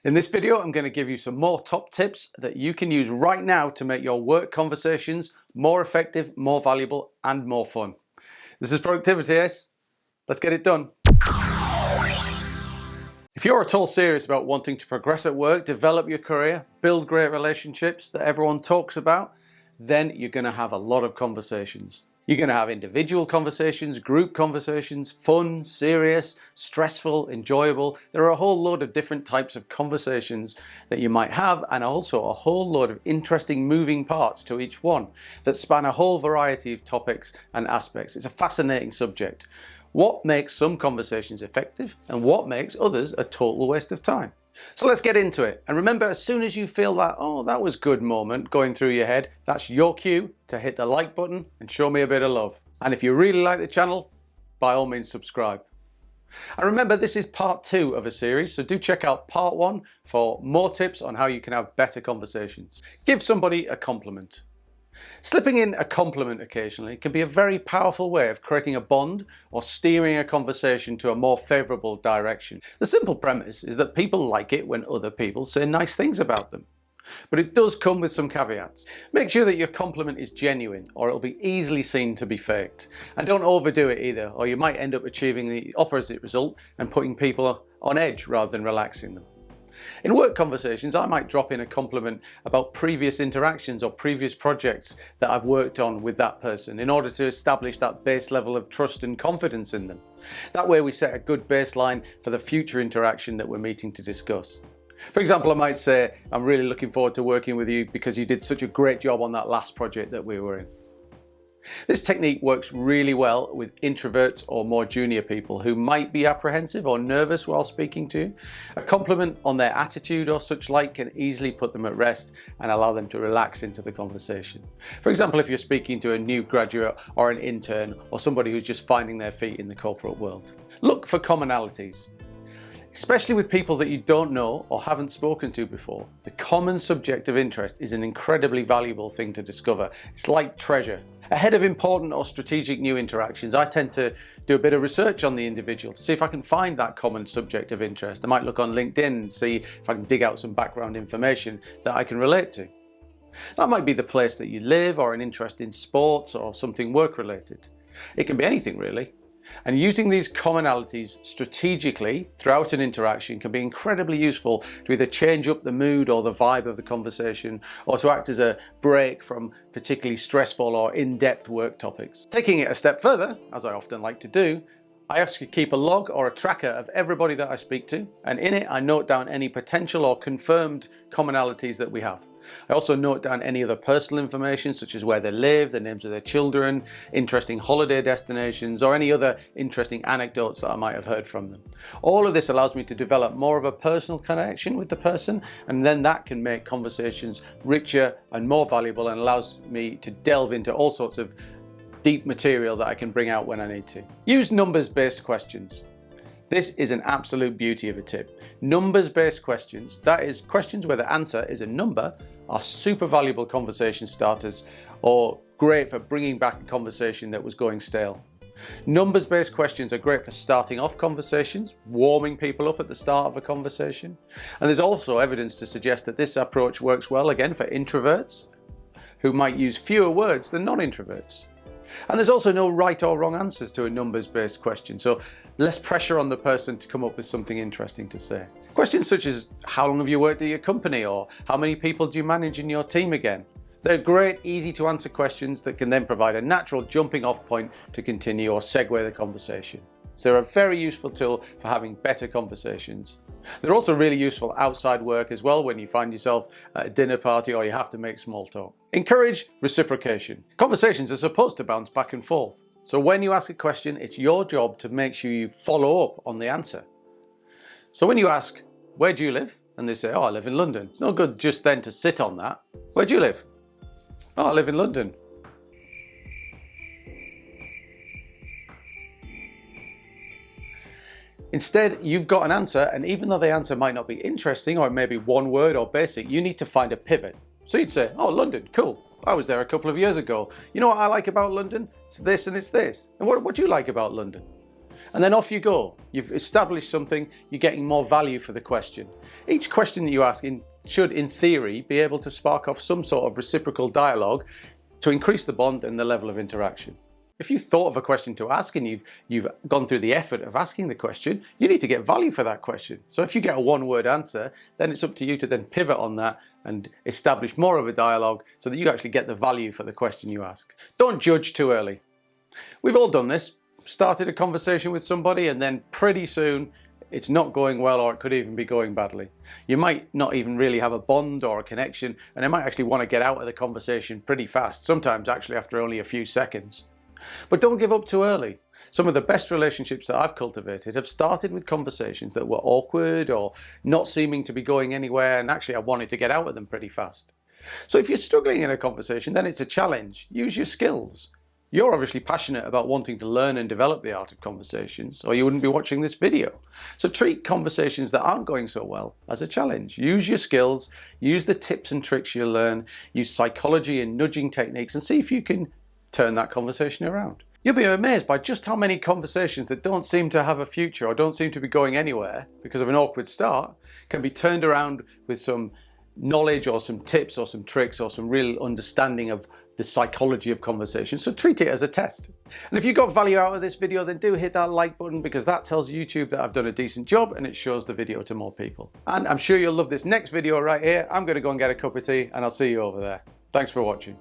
In this video, I'm going to give you some more top tips that you can use right now to make your work conversations more effective, more valuable, and more fun. This is Productivity ACE. Let's get it done. If you're at all serious about wanting to progress at work, develop your career, build great relationships that everyone talks about, then you're going to have a lot of conversations. You're going to have individual conversations, group conversations, fun, serious, stressful, enjoyable. There are a whole load of different types of conversations that you might have, and also a whole load of interesting moving parts to each one that span a whole variety of topics and aspects. It's a fascinating subject. What makes some conversations effective and what makes others a total waste of time? So let's get into it. And remember, as soon as you feel that, oh, that was good moment going through your head, that's your cue to hit the like button and show me a bit of love. And if you really like the channel, by all means subscribe. And remember, this is part 2 of a series, so do check out part 1 for more tips on how you can have better conversations. Give somebody a compliment. Slipping in a compliment occasionally can be a very powerful way of creating a bond or steering a conversation to a more favourable direction. The simple premise is that people like it when other people say nice things about them. But it does come with some caveats. Make sure that your compliment is genuine, or it'll be easily seen to be faked. And don't overdo it either, or you might end up achieving the opposite result and putting people on edge rather than relaxing them. In work conversations, I might drop in a compliment about previous interactions or previous projects that I've worked on with that person in order to establish that base level of trust and confidence in them. That way we set a good baseline for the future interaction that we're meeting to discuss. For example, I might say, I'm really looking forward to working with you because you did such a great job on that last project that we were in. This technique works really well with introverts or more junior people who might be apprehensive or nervous while speaking to you. A compliment on their attitude or such like can easily put them at rest and allow them to relax into the conversation. For example, if you're speaking to a new graduate or an intern or somebody who's just finding their feet in the corporate world. Look for commonalities. Especially with people that you don't know or haven't spoken to before, the common subject of interest is an incredibly valuable thing to discover. It's like treasure. Ahead of important or strategic new interactions, I tend to do a bit of research on the individual to see if I can find that common subject of interest. I might look on LinkedIn and see if I can dig out some background information that I can relate to. That might be the place that you live, or an interest in sports, or something work related. It can be anything really. And using these commonalities strategically throughout an interaction can be incredibly useful to either change up the mood or the vibe of the conversation, or to act as a break from particularly stressful or in-depth work topics. Taking it a step further, as I often like to do, I ask you to keep a log or a tracker of everybody that I speak to, and in it I note down any potential or confirmed commonalities that we have. I also note down any other personal information such as where they live, the names of their children, interesting holiday destinations, or any other interesting anecdotes that I might have heard from them. All of this allows me to develop more of a personal connection with the person, and then that can make conversations richer and more valuable and allows me to delve into all sorts of deep material that I can bring out when I need to. Use numbers-based questions. This is an absolute beauty of a tip. Numbers-based questions, that is, questions where the answer is a number, are super valuable conversation starters or great for bringing back a conversation that was going stale. Numbers-based questions are great for starting off conversations, warming people up at the start of a conversation. And there's also evidence to suggest that this approach works well again for introverts who might use fewer words than non-introverts. And there's also no right or wrong answers to a numbers-based question, so less pressure on the person to come up with something interesting to say. Questions such as, how long have you worked at your company, or how many people do you manage in your team again? They're great, easy to answer questions that can then provide a natural jumping off point to continue or segue the conversation. So they're a very useful tool for having better conversations. They're also really useful outside work as well when you find yourself at a dinner party or you have to make small talk. Encourage reciprocation. Conversations are supposed to bounce back and forth. So when you ask a question, it's your job to make sure you follow up on the answer. So when you ask, where do you live? And they say, oh, I live in London. It's no good just then to sit on that. Where do you live? Oh, I live in London. Instead, you've got an answer, and even though the answer might not be interesting or it may be one word or basic, you need to find a pivot. So you'd say, oh, London, cool. I was there a couple of years ago. You know what I like about London? It's this and it's this. And what do you like about London? And then off you go. You've established something, you're getting more value for the question. Each question that you ask should, in theory, be able to spark off some sort of reciprocal dialogue to increase the bond and the level of interaction. If you've thought of a question to ask and you've gone through the effort of asking the question, you need to get value for that question. So if you get a one-word answer, then it's up to you to then pivot on that and establish more of a dialogue so that you actually get the value for the question you ask. Don't judge too early. We've all done this. Started a conversation with somebody and then pretty soon it's not going well, or it could even be going badly. You might not even really have a bond or a connection, and they might actually want to get out of the conversation pretty fast, sometimes actually after only a few seconds. But don't give up too early. Some of the best relationships that I've cultivated have started with conversations that were awkward or not seeming to be going anywhere, and actually I wanted to get out of them pretty fast. So if you're struggling in a conversation, then it's a challenge. Use your skills. You're obviously passionate about wanting to learn and develop the art of conversations, or you wouldn't be watching this video. So treat conversations that aren't going so well as a challenge. Use your skills, use the tips and tricks you learn, use psychology and nudging techniques, and see if you can turn that conversation around. You'll be amazed by just how many conversations that don't seem to have a future or don't seem to be going anywhere because of an awkward start can be turned around with some knowledge or some tips or some tricks or some real understanding of the psychology of conversation. So treat it as a test. And if you got value out of this video, then do hit that like button, because that tells YouTube that I've done a decent job and it shows the video to more people. And I'm sure you'll love this next video right here. I'm going to go and get a cup of tea and I'll see you over there. Thanks for watching.